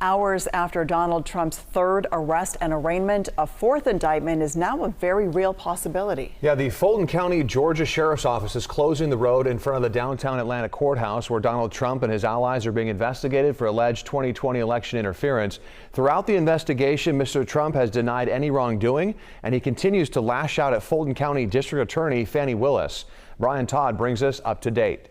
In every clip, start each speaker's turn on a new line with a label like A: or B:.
A: Hours after Donald Trump's third arrest and arraignment, a fourth indictment is now a very real possibility.
B: Yeah, the Fulton County, Georgia Sheriff's Office is closing the road in front of the downtown Atlanta courthouse where Donald Trump and his allies are being investigated for alleged 2020 election interference. Throughout the investigation, Mr. Trump has denied any wrongdoing, and he continues to lash out at Fulton County District Attorney Fani Willis. Brian Todd brings us up to date.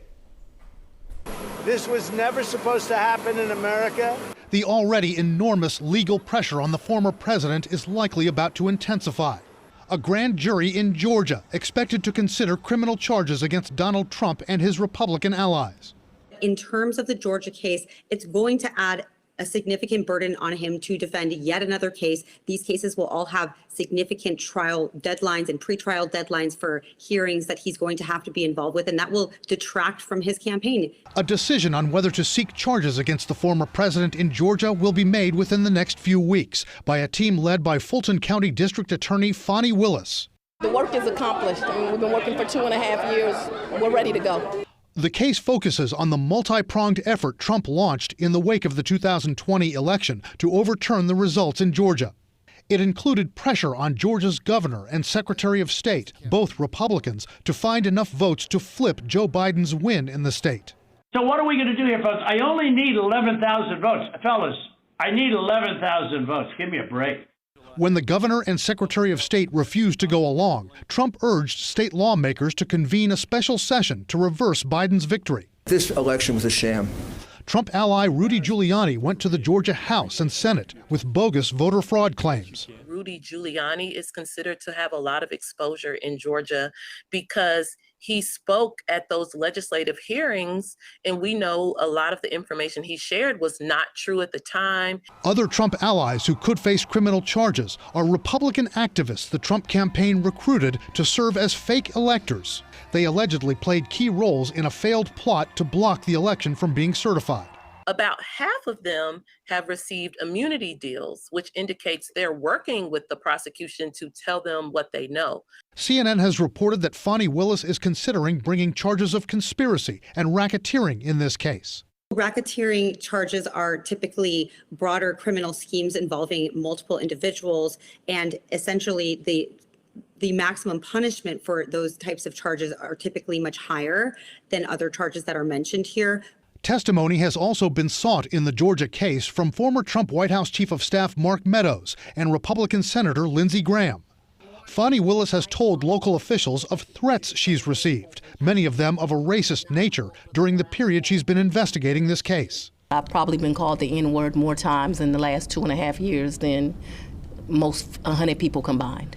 C: This was never supposed to happen in America.
D: The already enormous legal pressure on the former president is likely about to intensify. A grand jury in Georgia expected to consider criminal charges against Donald Trump and his Republican allies.
E: In terms of the Georgia case, it's going to add a significant burden on him to defend yet another case. These cases will all have significant trial deadlines and pretrial deadlines for hearings that he's going to have to be involved with, and that will detract from his campaign.
D: A decision on whether to seek charges against the former president in Georgia will be made within the next few weeks by a team led by Fulton County District Attorney Fani Willis.
F: The work is accomplished. I mean, we've been working for 2.5 years. We're ready to go.
D: The case focuses on the multi-pronged effort Trump launched in the wake of the 2020 election to overturn the results in Georgia. It included pressure on Georgia's governor and Secretary of State, both Republicans, to find enough votes to flip Joe Biden's win in the state.
G: So what are we going to do here, folks? I only need 11,000 votes. Fellas, I need 11,000 votes. Give me a break.
D: When the governor and Secretary of State refused to go along, Trump urged state lawmakers to convene a special session to reverse Biden's victory.
H: This election was a sham.
D: Trump ally Rudy Giuliani went to the Georgia House and Senate with bogus voter fraud claims.
I: Rudy Giuliani is considered to have a lot of exposure in Georgia because he spoke at those legislative hearings, and we know a lot of the information he shared was not true at the time.
D: Other Trump allies who could face criminal charges are Republican activists the Trump campaign recruited to serve as fake electors. They allegedly played key roles in a failed plot to block the election from being certified.
I: About half of them have received immunity deals, which indicates they're working with the prosecution to tell them what they know.
D: CNN has reported that Fani Willis is considering bringing charges of conspiracy and racketeering in this case.
E: Racketeering charges are typically broader criminal schemes involving multiple individuals, and essentially the maximum punishment for those types of charges are typically much higher than other charges that are mentioned here.
D: Testimony has also been sought in the Georgia case from former Trump White House Chief of Staff Mark Meadows and Republican Senator Lindsey Graham. Fani Willis has told local officials of threats she's received, many of them of a racist nature, during the period she's been investigating this case.
F: I've probably been called the N-word more times in the last 2.5 years than most 100 people combined.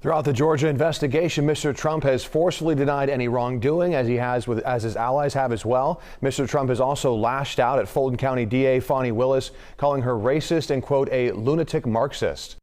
B: Throughout the Georgia investigation, Mr. Trump has forcefully denied any wrongdoing, as his allies have as well. Mr. Trump has also lashed out at Fulton County DA Fani Willis, calling her racist and, quote, a lunatic Marxist.